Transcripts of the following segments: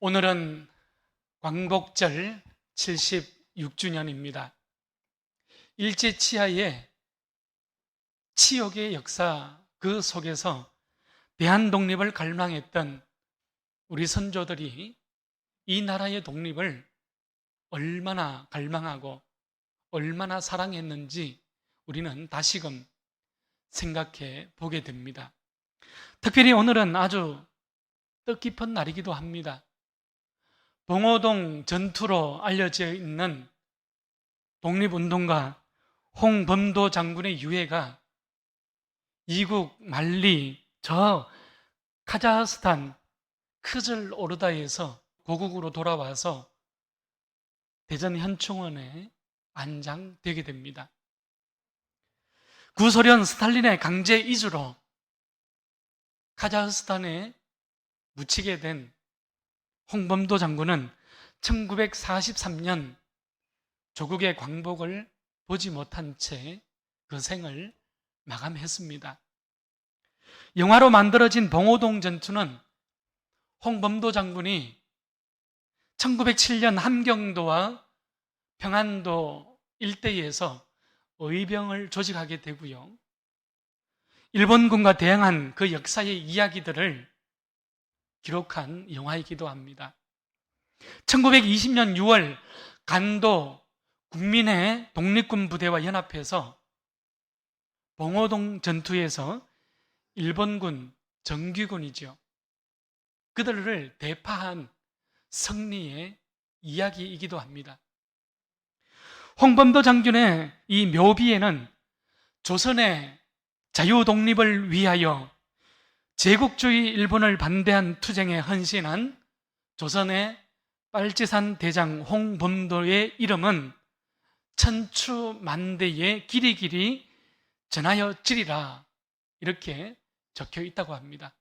오늘은 광복절 76주년입니다. 일제치하의 치욕의 역사 그 속에서 대한독립을 갈망했던 우리 선조들이 이 나라의 독립을 얼마나 갈망하고 얼마나 사랑했는지 우리는 다시금 생각해 보게 됩니다. 특별히 오늘은 아주 뜻깊은 날이기도 합니다. 봉오동 전투로 알려져 있는 독립운동가 홍범도 장군의 유해가 이국 말리 저 카자흐스탄 크즐오르다에서 고국으로 돌아와서 대전 현충원에 안장되게 됩니다. 구소련 스탈린의 강제 이주로 카자흐스탄에 묻히게 된 홍범도 장군은 1943년 조국의 광복을 보지 못한 채 그 생을 마감했습니다. 영화로 만들어진 봉오동 전투는 홍범도 장군이 1907년 함경도와 평안도 일대에서 의병을 조직하게 되고요. 일본군과 대항한 그 역사의 이야기들을 기록한 영화이기도 합니다. 1920년 6월 간도 국민의 독립군 부대와 연합해서 봉오동 전투에서 일본군 정규군이죠. 그들을 대파한 승리의 이야기이기도 합니다. 홍범도 장군의 이 묘비에는 조선의 자유독립을 위하여 제국주의 일본을 반대한 투쟁에 헌신한 조선의 빨치산 대장 홍범도의 이름은 천추만대의 길이길이 전하여지리라 이렇게 적혀 있다고 합니다.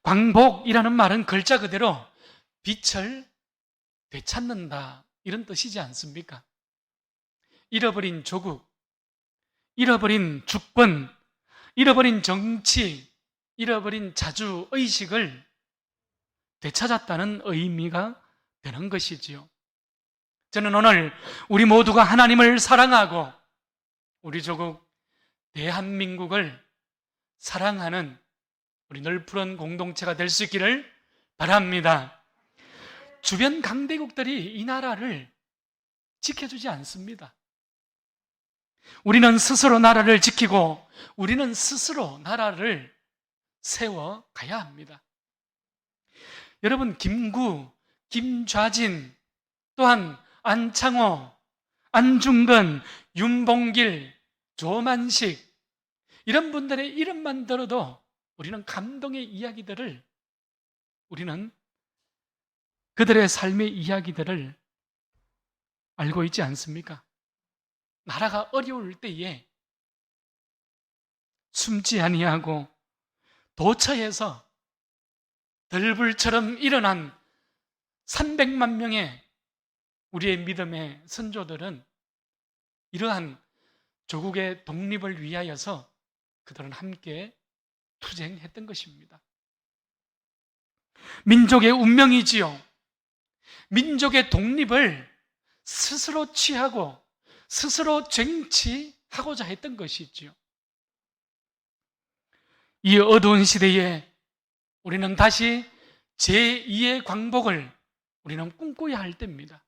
광복이라는 말은 글자 그대로 빛을 되찾는다 이런 뜻이지 않습니까? 잃어버린 조국, 잃어버린 주권, 잃어버린 정치, 잃어버린 자주의식을 되찾았다는 의미가 되는 것이지요. 저는 오늘 우리 모두가 하나님을 사랑하고 우리 조국 대한민국을 사랑하는 우리 넓은 공동체가 될 수 있기를 바랍니다. 주변 강대국들이 이 나라를 지켜주지 않습니다. 우리는 스스로 나라를 지키고 우리는 스스로 나라를 세워가야 합니다. 여러분, 김구, 김좌진, 또한 안창호, 안중근, 윤봉길, 조만식 이런 분들의 이름만 들어도 우리는 감동의 이야기들을 우리는 그들의 삶의 이야기들을 알고 있지 않습니까? 나라가 어려울 때에 숨지 아니하고 도처에서 들불처럼 일어난 300만 명의 우리의 믿음의 선조들은 이러한 조국의 독립을 위하여서 그들은 함께 투쟁했던 것입니다. 민족의 운명이지요. 민족의 독립을 스스로 취하고 스스로 쟁취하고자 했던 것이지요. 이 어두운 시대에 우리는 다시 제2의 광복을 우리는 꿈꿔야 할 때입니다.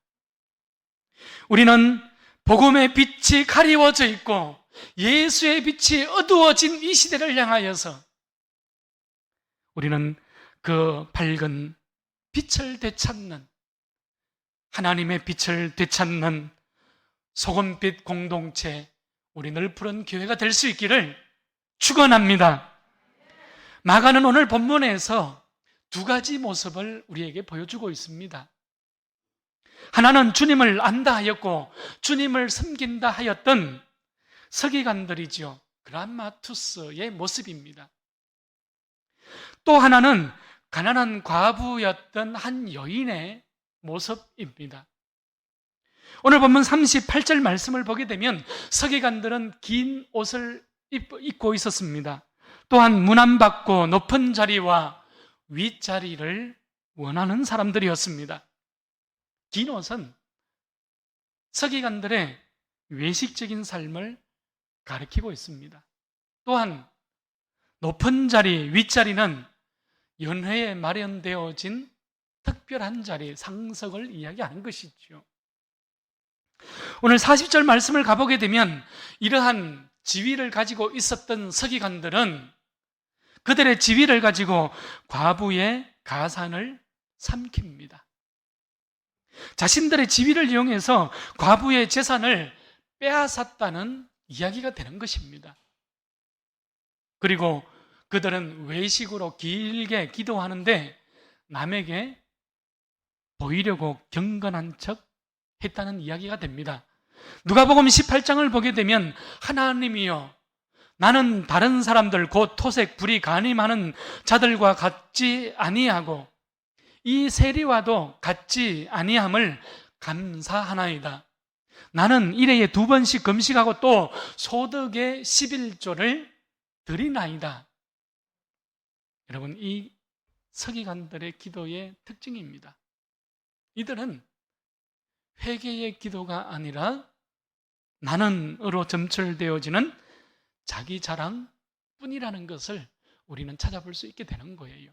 우리는 복음의 빛이 가리워져 있고 예수의 빛이 어두워진 이 시대를 향하여서 우리는 그 밝은 빛을 되찾는 하나님의 빛을 되찾는 소금빛 공동체 우리 넓은 교회가 될 수 있기를 축원합니다. 마가는 오늘 본문에서 두 가지 모습을 우리에게 보여주고 있습니다. 하나는 주님을 안다 하였고 주님을 섬긴다 하였던 서기관들이죠. 그람마투스의 모습입니다. 또 하나는 가난한 과부였던 한 여인의 모습입니다. 오늘 본문 38절 말씀을 보게 되면 서기관들은 긴 옷을 입고 있었습니다. 또한 문안받고 높은 자리와 윗자리를 원하는 사람들이었습니다. 긴 옷은 서기관들의 외식적인 삶을 가리키고 있습니다. 또한 높은 자리, 윗자리는 연회에 마련되어진 특별한 자리, 상석을 이야기하는 것이죠. 오늘 40절 말씀을 가보게 되면 이러한 지위를 가지고 있었던 서기관들은 그들의 지위를 가지고 과부의 가산을 삼킵니다. 자신들의 지위를 이용해서 과부의 재산을 빼앗았다는 이야기가 되는 것입니다. 그리고 그들은 외식으로 길게 기도하는데 남에게 보이려고 경건한 척 했다는 이야기가 됩니다. 누가복음 18장을 보게 되면 하나님이여 나는 다른 사람들 곧 토색 불이 간임하는 자들과 같지 아니하고 이 세리와도 같지 아니함을 감사하나이다. 나는 일회에 2번씩 금식하고 또 소득의 11조를 드리나이다. 여러분, 이 서기관들의 기도의 특징입니다. 이들은 회개의 기도가 아니라 나는으로 점철되어지는 자기 자랑뿐이라는 것을 우리는 찾아볼 수 있게 되는 거예요.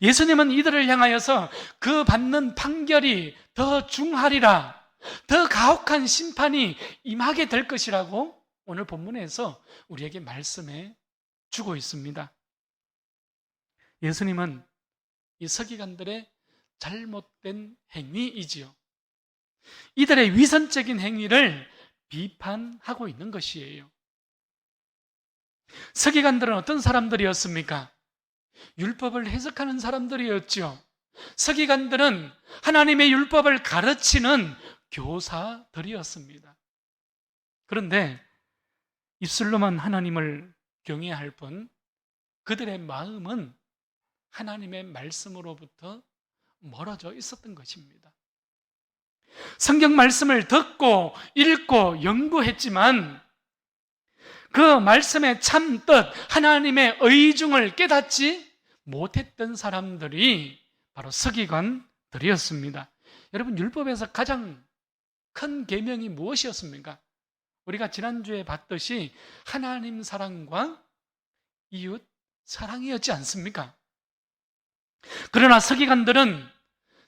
예수님은 이들을 향하여서 그 받는 판결이 더 중하리라, 더 가혹한 심판이 임하게 될 것이라고 오늘 본문에서 우리에게 말씀해 주고 있습니다. 예수님은 이 서기관들의 잘못된 행위이지요. 이들의 위선적인 행위를 비판하고 있는 것이에요. 서기관들은 어떤 사람들이었습니까? 율법을 해석하는 사람들이었죠. 서기관들은 하나님의 율법을 가르치는 교사들이었습니다. 그런데 입술로만 하나님을 경외할 뿐 그들의 마음은 하나님의 말씀으로부터 멀어져 있었던 것입니다. 성경 말씀을 듣고 읽고 연구했지만 그 말씀의 참 뜻, 하나님의 의중을 깨닫지 못했던 사람들이 바로 서기관들이었습니다. 여러분, 율법에서 가장 큰 계명이 무엇이었습니까? 우리가 지난주에 봤듯이 하나님 사랑과 이웃 사랑이었지 않습니까? 그러나 서기관들은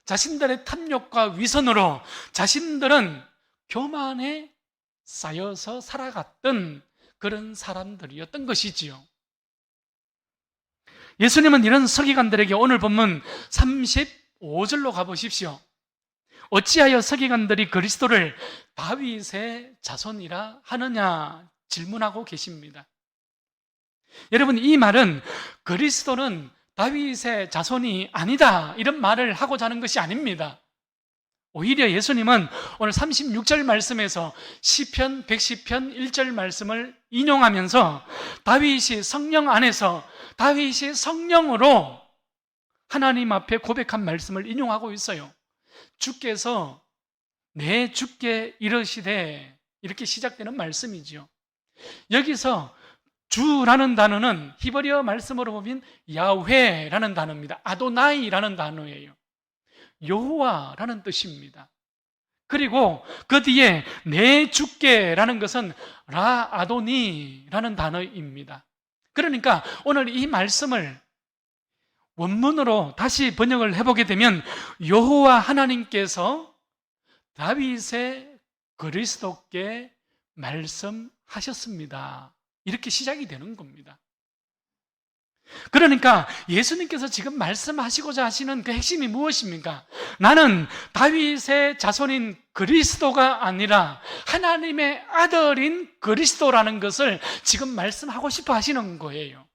자신들의 탐욕과 위선으로 자신들은 교만에 쌓여서 살아갔던 그런 사람들이었던 것이지요. 예수님은 이런 서기관들에게 오늘 본문 35절로 가보십시오. 어찌하여 서기관들이 그리스도를 다윗의 자손이라 하느냐 질문하고 계십니다. 여러분, 이 말은 그리스도는 다윗의 자손이 아니다 이런 말을 하고자 하는 것이 아닙니다. 오히려 예수님은 오늘 36절 말씀에서 시편 110편 1절 말씀을 인용하면서 다윗이 성령 안에서 다윗이 성령으로 하나님 앞에 고백한 말씀을 인용하고 있어요. 주께서 내 주께 이르시되 이렇게 시작되는 말씀이지요. 여기서 주라는 단어는 히브리어 말씀으로 보면 야훼라는 단어입니다. 아도나이라는 단어예요. 여호와라는 뜻입니다. 그리고 그 뒤에 내 주께라는 것은 라 아도니라는 단어입니다. 그러니까 오늘 이 말씀을 원문으로 다시 번역을 해보게 되면 여호와 하나님께서 다윗의 그리스도께 말씀하셨습니다. 이렇게 시작이 되는 겁니다. 그러니까 예수님께서 지금 말씀하시고자 하시는 그 핵심이 무엇입니까? 나는 다윗의 자손인 그리스도가 아니라 하나님의 아들인 그리스도라는 것을 지금 말씀하고 싶어 하시는 거예요.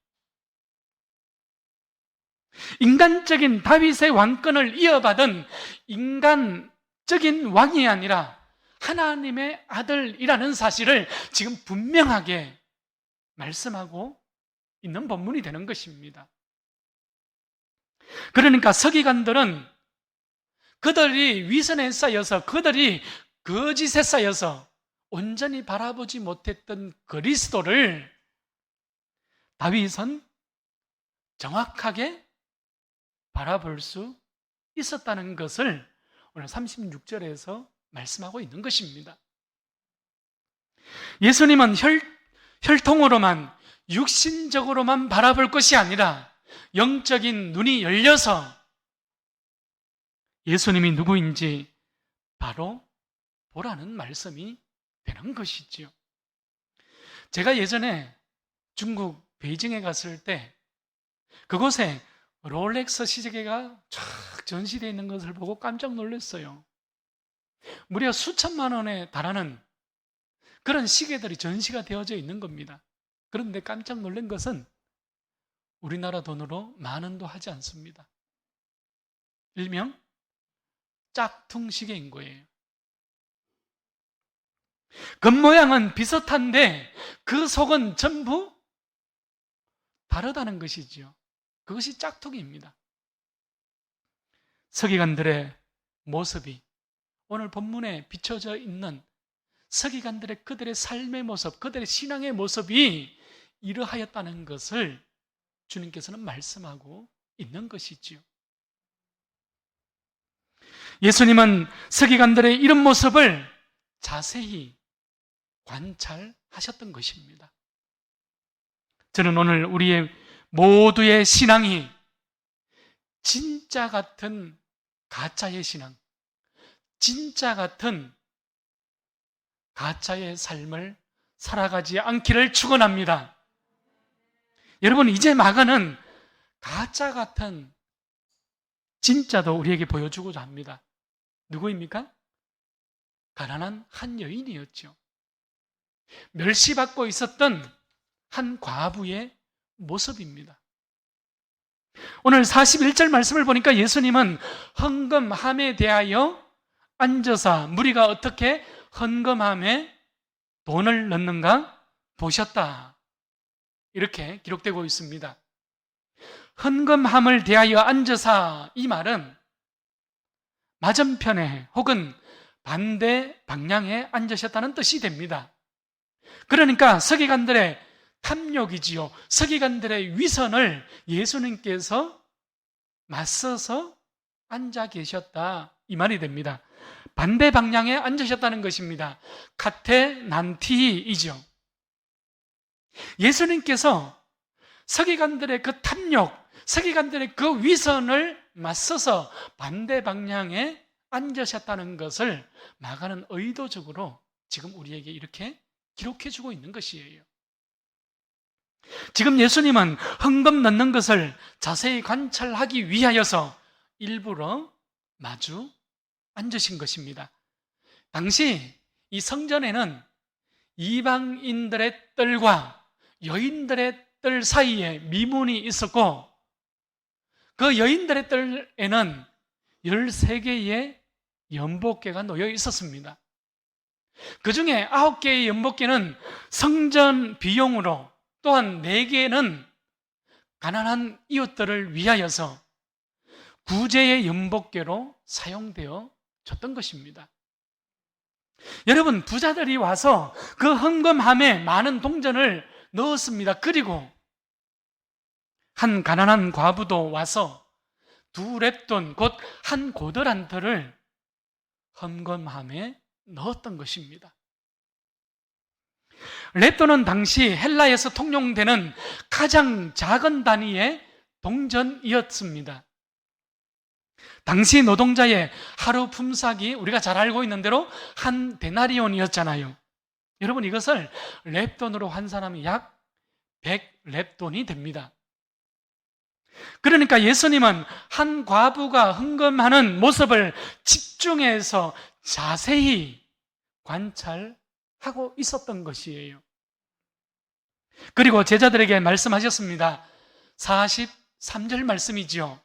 인간적인 다윗의 왕권을 이어받은 인간적인 왕이 아니라 하나님의 아들이라는 사실을 지금 분명하게 말씀하고 있는 본문이 되는 것입니다. 그러니까 서기관들은 그들이 위선에 쌓여서 그들이 거짓에 쌓여서 온전히 바라보지 못했던 그리스도를 다윗은 정확하게 바라볼 수 있었다는 것을 오늘 36절에서 말씀하고 있는 것입니다. 예수님은 혈통으로만, 육신적으로만 바라볼 것이 아니라 영적인 눈이 열려서 예수님이 누구인지 바로 보라는 말씀이 되는 것이지요. 제가 예전에 중국 베이징에 갔을 때 그곳에 롤렉스 시계가 쫙 전시되어 있는 것을 보고 깜짝 놀랐어요. 무려 수천만 원에 달하는 그런 시계들이 전시가 되어져 있는 겁니다. 그런데 깜짝 놀란 것은 우리나라 돈으로 10,000원도 하지 않습니다. 일명 짝퉁 시계인 거예요. 겉모양은 비슷한데 그 속은 전부 다르다는 것이지요. 그것이 짝퉁입니다. 서기관들의 모습이 오늘 본문에 비춰져 있는 서기관들의 그들의 삶의 모습, 그들의 신앙의 모습이 이러하였다는 것을 주님께서는 말씀하고 있는 것이지요. 예수님은 서기관들의 이런 모습을 자세히 관찰하셨던 것입니다. 저는 오늘 우리의 모두의 신앙이 진짜 같은 가짜의 신앙, 진짜 같은 가짜의 삶을 살아가지 않기를 축원합니다. 여러분, 이제 마가는 가짜 같은 진짜도 우리에게 보여주고자 합니다. 누구입니까? 가난한 한 여인이었죠. 멸시받고 있었던 한 과부의 모습입니다. 오늘 41절 말씀을 보니까 예수님은 헌금함에 대하여 앉아서 무리가 어떻게 헌금함에 돈을 넣는가 보셨다, 이렇게 기록되고 있습니다. 헌금함을 대하여 앉아서, 이 말은 맞은편에 혹은 반대 방향에 앉으셨다는 뜻이 됩니다. 그러니까 서기관들의 탐욕이지요, 서기관들의 위선을 예수님께서 맞서서 앉아 계셨다, 이 말이 됩니다. 반대 방향에 앉으셨다는 것입니다. 카테난티이죠. 예수님께서 서기관들의 그 탐욕, 서기관들의 그 위선을 맞서서 반대 방향에 앉으셨다는 것을 마가는 의도적으로 지금 우리에게 이렇게 기록해 주고 있는 것이에요. 지금 예수님은 헌금 넣는 것을 자세히 관찰하기 위하여서 일부러 마주 앉으신 것입니다. 당시 이 성전에는 이방인들의 뜰과 여인들의 뜰 사이에 미문이 있었고, 그 여인들의 뜰에는 13개의 연복궤가 놓여 있었습니다. 그 중에 9개의 연복궤는 성전 비용으로, 또한 4개는 가난한 이웃들을 위하여서 구제의 연복궤로 사용되어 졌던 것입니다. 여러분, 부자들이 와서 그 헌금함에 많은 동전을 넣었습니다. 그리고 한 가난한 과부도 와서 2렙돈, 곧 한 고더란트를 헌금함에 넣었던 것입니다. 렙돈은 당시 헬라에서 통용되는 가장 작은 단위의 동전이었습니다. 당시 노동자의 하루 품삯이 우리가 잘 알고 있는 대로 한 데나리온이었잖아요. 여러분, 이것을 렙돈으로 환산하면 약 100렙돈이 됩니다. 그러니까 예수님은 한 과부가 헌금하는 모습을 집중해서 자세히 관찰하고 있었던 것이에요. 그리고 제자들에게 말씀하셨습니다. 43절 말씀이지요.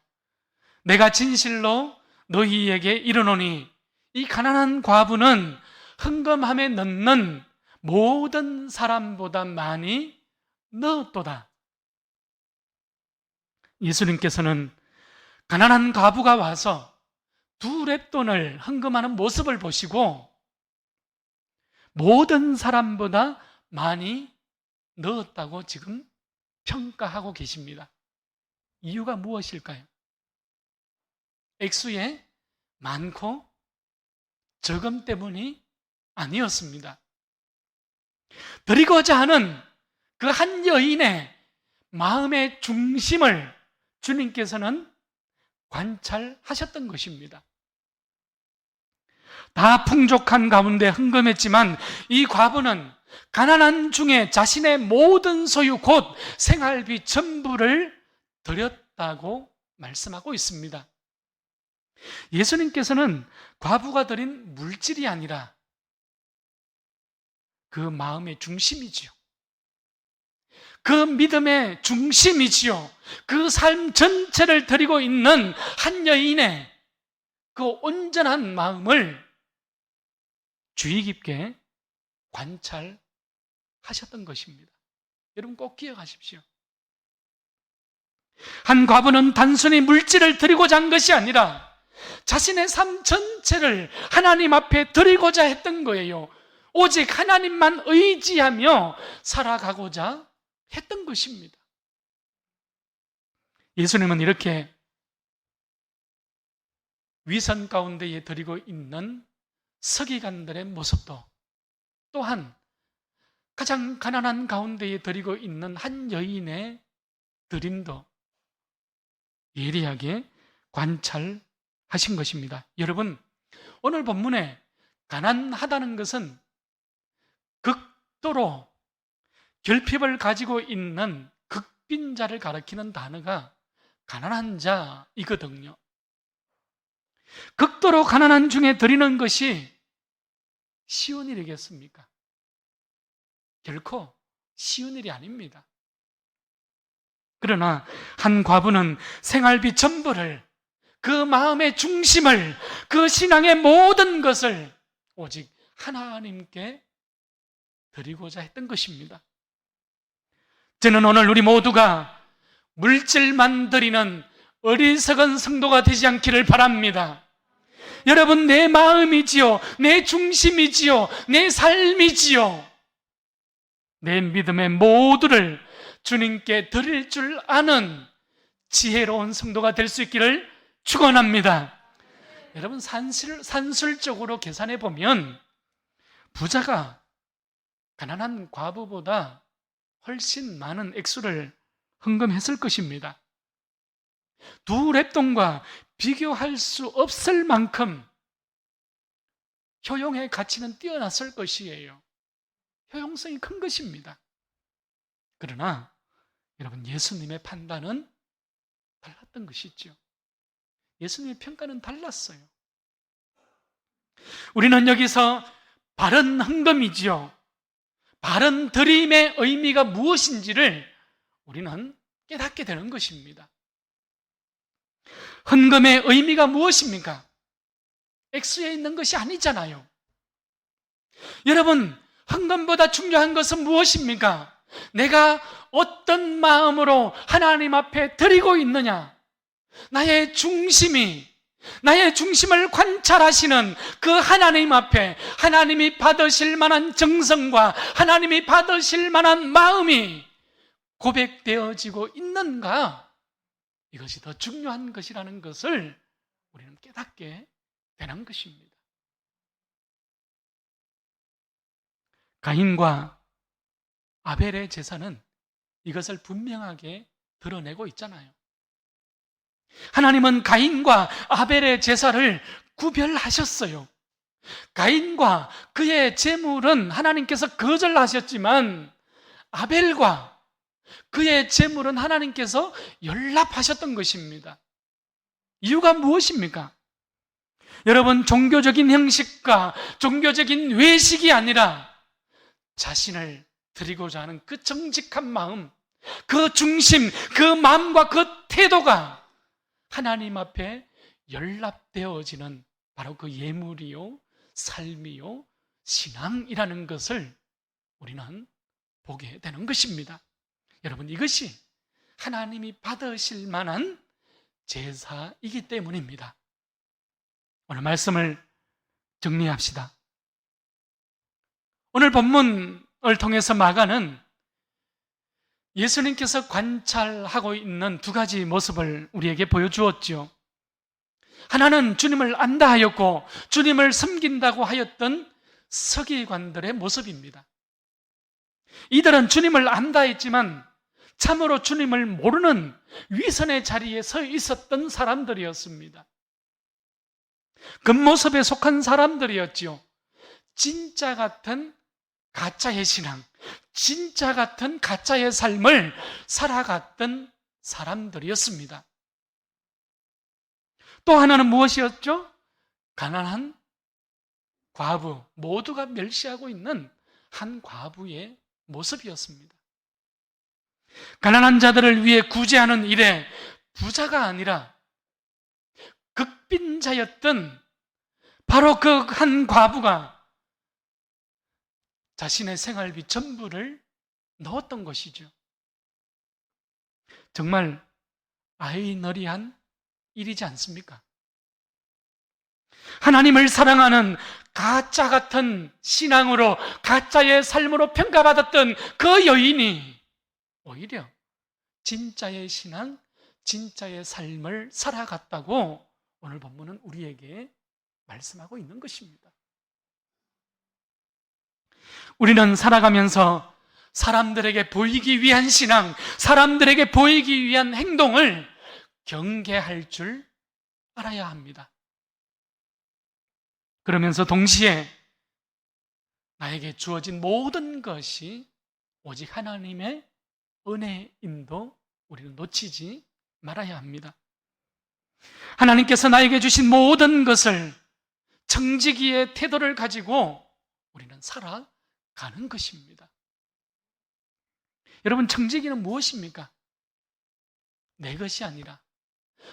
내가 진실로 너희에게 이르노니 이 가난한 과부는 헌금함에 넣는 모든 사람보다 많이 넣었도다. 예수님께서는 가난한 과부가 와서 2렙돈을 헌금하는 모습을 보시고 모든 사람보다 많이 넣었다고 지금 평가하고 계십니다. 이유가 무엇일까요? 액수의 많고 적음 때문이 아니었습니다. 드리고자 하는 그 한 여인의 마음의 중심을 주님께서는 관찰하셨던 것입니다. 다 풍족한 가운데 흥금했지만 이 과부는 가난한 중에 자신의 모든 소유 곧 생활비 전부를 드렸다고 말씀하고 있습니다. 예수님께서는 과부가 드린 물질이 아니라 그 마음의 중심이지요. 그 믿음의 중심이지요. 그 삶 전체를 드리고 있는 한 여인의 그 온전한 마음을 주의 깊게 관찰하셨던 것입니다. 여러분 꼭 기억하십시오. 한 과부는 단순히 물질을 드리고자 한 것이 아니라 자신의 삶 전체를 하나님 앞에 드리고자 했던 거예요. 오직 하나님만 의지하며 살아가고자 했던 것입니다. 예수님은 이렇게 위선 가운데에 드리고 있는 서기관들의 모습도 또한 가장 가난한 가운데에 드리고 있는 한 여인의 드림도 예리하게 관찰하신 것입니다. 여러분, 오늘 본문에 가난하다는 것은 극도로 결핍을 가지고 있는 극빈자를 가리키는 단어가 가난한 자이거든요. 극도로 가난한 중에 드리는 것이 쉬운 일이겠습니까? 결코 쉬운 일이 아닙니다. 그러나 한 과부는 생활비 전부를, 그 마음의 중심을, 그 신앙의 모든 것을 오직 하나님께 드리고자 했던 것입니다. 저는 오늘 우리 모두가 물질만 드리는 어리석은 성도가 되지 않기를 바랍니다. 여러분, 내 마음이지요, 내 중심이지요, 내 삶이지요, 내 믿음의 모두를 주님께 드릴 줄 아는 지혜로운 성도가 될 수 있기를 축원합니다. 여러분, 산술적으로 계산해 보면 부자가 가난한 과부보다 훨씬 많은 액수를 헌금했을 것입니다. 두 랩돈과 비교할 수 없을 만큼 효용의 가치는 뛰어났을 것이에요. 효용성이 큰 것입니다. 그러나 여러분, 예수님의 판단은 달랐던 것이죠. 예수님의 평가는 달랐어요. 우리는 여기서 바른 헌금이지요, 바른 드림의 의미가 무엇인지를 우리는 깨닫게 되는 것입니다. 헌금의 의미가 무엇입니까? 액수에 있는 것이 아니잖아요. 여러분, 헌금보다 중요한 것은 무엇입니까? 내가 어떤 마음으로 하나님 앞에 드리고 있느냐, 나의 중심을 관찰하시는 그 하나님 앞에 하나님이 받으실 만한 정성과 하나님이 받으실 만한 마음이 고백되어지고 있는가, 이것이 더 중요한 것이라는 것을 우리는 깨닫게 되는 것입니다. 가인과 아벨의 제사는 이것을 분명하게 드러내고 있잖아요. 하나님은 가인과 아벨의 제사를 구별하셨어요. 가인과 그의 제물은 하나님께서 거절하셨지만 아벨과 그의 제물은 하나님께서 연락하셨던 것입니다. 이유가 무엇입니까? 여러분, 종교적인 형식과 종교적인 외식이 아니라 자신을 드리고자 하는 그 정직한 마음, 그 중심, 그 마음과 그 태도가 하나님 앞에 연락되어지는 바로 그 예물이요, 삶이요, 신앙이라는 것을 우리는 보게 되는 것입니다. 여러분, 이것이 하나님이 받으실 만한 제사이기 때문입니다. 오늘 말씀을 정리합시다. 오늘 본문을 통해서 마가는 예수님께서 관찰하고 있는 두 가지 모습을 우리에게 보여주었죠. 하나는 주님을 안다 하였고 주님을 섬긴다고 하였던 서기관들의 모습입니다. 이들은 주님을 안다 했지만 참으로 주님을 모르는 위선의 자리에 서 있었던 사람들이었습니다. 겉모습에 속한 사람들이었지요. 진짜 같은 가짜의 신앙, 진짜 같은 가짜의 삶을 살아갔던 사람들이었습니다. 또 하나는 무엇이었죠? 가난한 과부, 모두가 멸시하고 있는 한 과부의 모습이었습니다. 가난한 자들을 위해 구제하는 일에 부자가 아니라 극빈자였던 바로 그 한 과부가 자신의 생활비 전부를 넣었던 것이죠. 정말 아이러니한 일이지 않습니까? 하나님을 사랑하는 가짜 같은 신앙으로 가짜의 삶으로 평가받았던 그 여인이 오히려 진짜의 신앙, 진짜의 삶을 살아갔다고 오늘 본문은 우리에게 말씀하고 있는 것입니다. 우리는 살아가면서 사람들에게 보이기 위한 신앙, 사람들에게 보이기 위한 행동을 경계할 줄 알아야 합니다. 그러면서 동시에 나에게 주어진 모든 것이 오직 하나님의 은혜임도 우리는 놓치지 말아야 합니다. 하나님께서 나에게 주신 모든 것을 청지기의 태도를 가지고 우리는 살아가는 것입니다. 여러분, 청지기는 무엇입니까? 내 것이 아니라,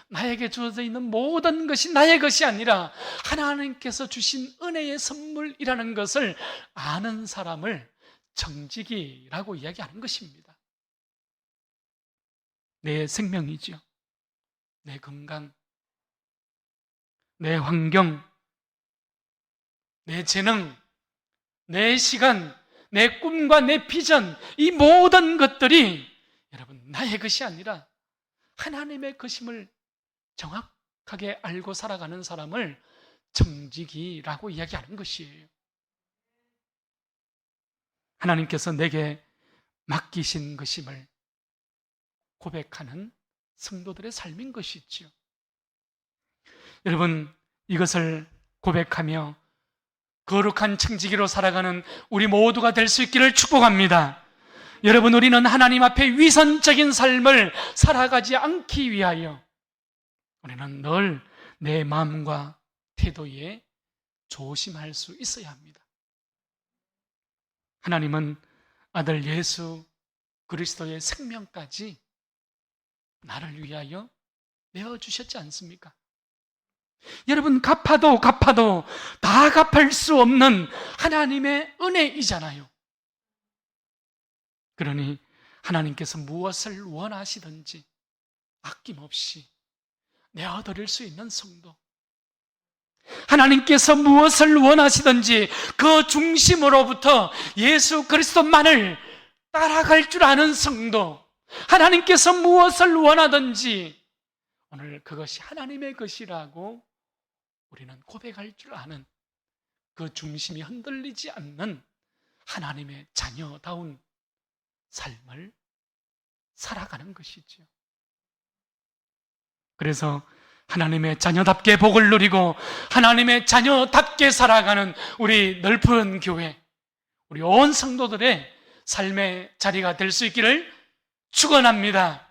나에게 주어져 있는 모든 것이 나의 것이 아니라 하나님께서 주신 은혜의 선물이라는 것을 아는 사람을 청지기라고 이야기하는 것입니다. 내 생명이죠. 내 건강, 내 환경, 내 재능, 내 시간, 내 꿈과 내 비전, 이 모든 것들이 여러분 나의 것이 아니라 하나님의 것임을 정확하게 알고 살아가는 사람을 청지기라고 이야기하는 것이에요. 하나님께서 내게 맡기신 것임을 고백하는 성도들의 삶인 것이지요. 여러분, 이것을 고백하며 거룩한 청지기로 살아가는 우리 모두가 될 수 있기를 축복합니다. 여러분, 우리는 하나님 앞에 위선적인 삶을 살아가지 않기 위하여 우리는 늘 내 마음과 태도에 조심할 수 있어야 합니다. 하나님은 아들 예수 그리스도의 생명까지 나를 위하여 내어주셨지 않습니까? 여러분, 갚아도 다 갚을 수 없는 하나님의 은혜이잖아요. 그러니 하나님께서 무엇을 원하시든지 아낌없이 내어드릴 수 있는 성도, 하나님께서 무엇을 원하시든지 그 중심으로부터 예수 그리스도만을 따라갈 줄 아는 성도, 하나님께서 무엇을 원하든지 오늘 그것이 하나님의 것이라고 우리는 고백할 줄 아는 그 중심이 흔들리지 않는 하나님의 자녀다운 삶을 살아가는 것이죠. 그래서 하나님의 자녀답게 복을 누리고 하나님의 자녀답게 살아가는 우리 넓은 교회, 우리 온 성도들의 삶의 자리가 될 수 있기를 축원합니다.